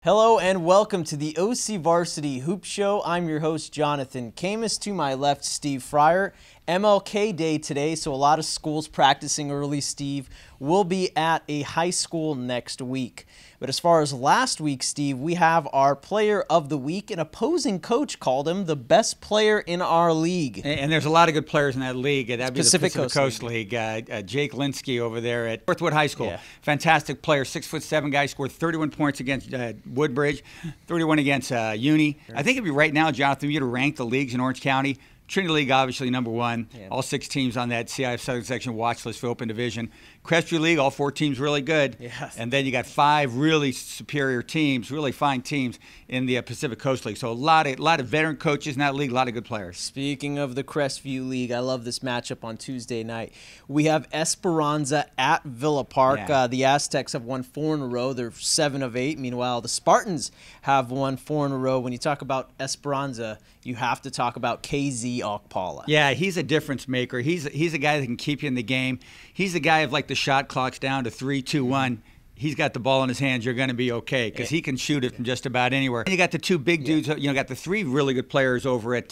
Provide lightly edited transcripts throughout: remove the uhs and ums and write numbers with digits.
Hello and welcome to the OCVarsity Hoops Show. I'm your host, Jonathan Khamis. To my left, Steve Fryer. MLK Day today, so a lot of schools practicing early. Steve will be at a high school next week. But as far as last week, Steve, we have our Player of the Week. An opposing coach called him the best player in our league. And there's a lot of good players in that league. That'd be Pacific the Pacific Coast League. Jake Linsky over there at Northwood High School. Yeah. Fantastic player, 6'7" guy, scored 31 points against Woodbridge, 31 against Uni. I think it'd be right now, Jonathan, you to rank the leagues in Orange County. Trinity League, obviously, number one. Yeah. All 6 teams on that CIF Southern Section watch list for Open Division. Crestview League, all 4 teams really good. Yes. And then you got 5 really superior teams, really fine teams in the Pacific Coast League. So a lot of veteran coaches in that league, a lot of good players. Speaking of the Crestview League, I love this matchup on Tuesday night. We have Esperanza at Villa Park. Yeah. The Aztecs have won 4 in a row. They're 7 of 8. Meanwhile, the Spartans have won 4 in a row. When you talk about Esperanza, you have to talk about KZ Okpala. Yeah, he's a difference maker. He's a guy that can keep you in the game. He's the guy of like the shot clock's down to 3, 2, 1. He's got the ball in his hands. You're going to be okay because he can shoot it from just about anywhere. And you got the 2 big dudes. You know, got the 3 really good players over at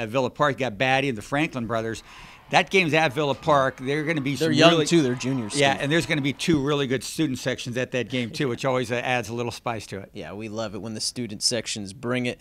Villa Park. You got Batty and the Franklin brothers. That game's at Villa Park. They're going to be. They're young too. They're juniors. Yeah, Steve. and there's going to be 2 really good student sections at that game too, which always adds a little spice to it. Yeah, we love it when the student sections bring it.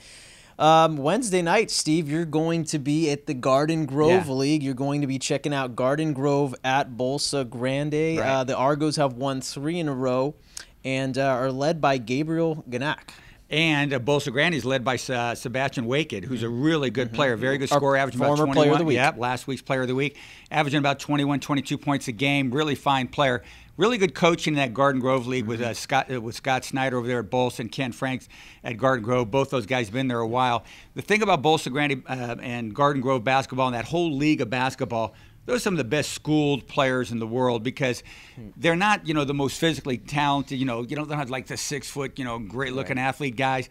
Wednesday night, Steve, you're going to be at the Garden Grove League. You're going to be checking out Garden Grove at Bolsa Grande. Right. The Argos have won 3 in a row and are led by Gabriel Ganak. And Bolsa Grande is led by Sebastian Waked, who's a really good player, very good scorer, averaging about 21. Player of the week. Yep, last week's Player of the Week, averaging about 21, 22 points a game. Really fine player. Really good coaching in that Garden Grove League with Scott Snyder over there at Bolsa and Ken Franks at Garden Grove. Both those guys have been there a while. The thing about Bolsa Grande and Garden Grove basketball and that whole league of basketball, those are some of the best schooled players in the world because they're not, the most physically talented, they're not like the 6 foot, great looking athlete guys.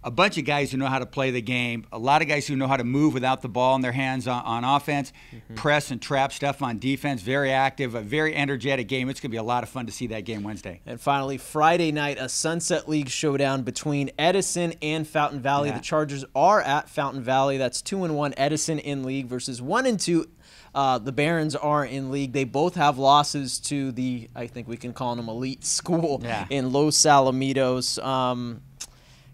A bunch of guys who know how to play the game, a lot of guys who know how to move without the ball in their hands on offense, press and trap stuff on defense, very active, a very energetic game. It's going to be a lot of fun to see that game Wednesday. And finally, Friday night, a Sunset League showdown between Edison and Fountain Valley. Yeah. The Chargers are at Fountain Valley. That's 2-1 Edison in league versus 1-2 the Barons are in league. They both have losses to the, I think we can call them elite school in Los Alamitos.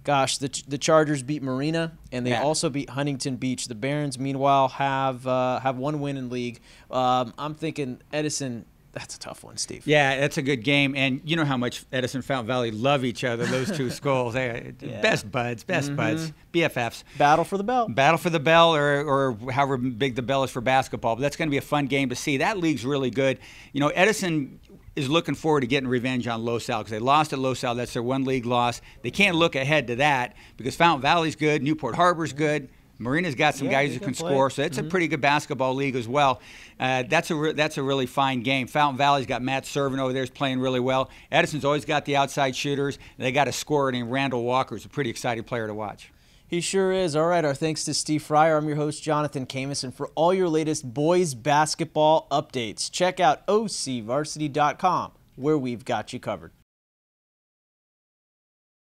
Gosh, the Chargers beat Marina, and they also beat Huntington Beach. The Barons, meanwhile, have 1 win in league. I'm thinking Edison. That's a tough one, Steve. Yeah, that's a good game, and you know how much Edison and Fountain Valley love each other. Those 2 schools, best buds, BFFs. Battle for the bell. Battle for the bell, or however big the bell is for basketball. But that's going to be a fun game to see. That league's really good. Edison is looking forward to getting revenge on Los Al because they lost at Los Al. That's their 1 league loss. They can't look ahead to that because Fountain Valley's good, Newport Harbor's good. Marina's got some guys who can score, so it's a pretty good basketball league as well. That's a really fine game. Fountain Valley's got Matt Servin over there, is playing really well. Edison's always got the outside shooters. They got a scorer named Randall Walker, who's a pretty exciting player to watch. He sure is. All right, our thanks to Steve Fryer. I'm your host, Jonathan Khamis, and for all your latest boys basketball updates, check out OCVarsity.com, where we've got you covered.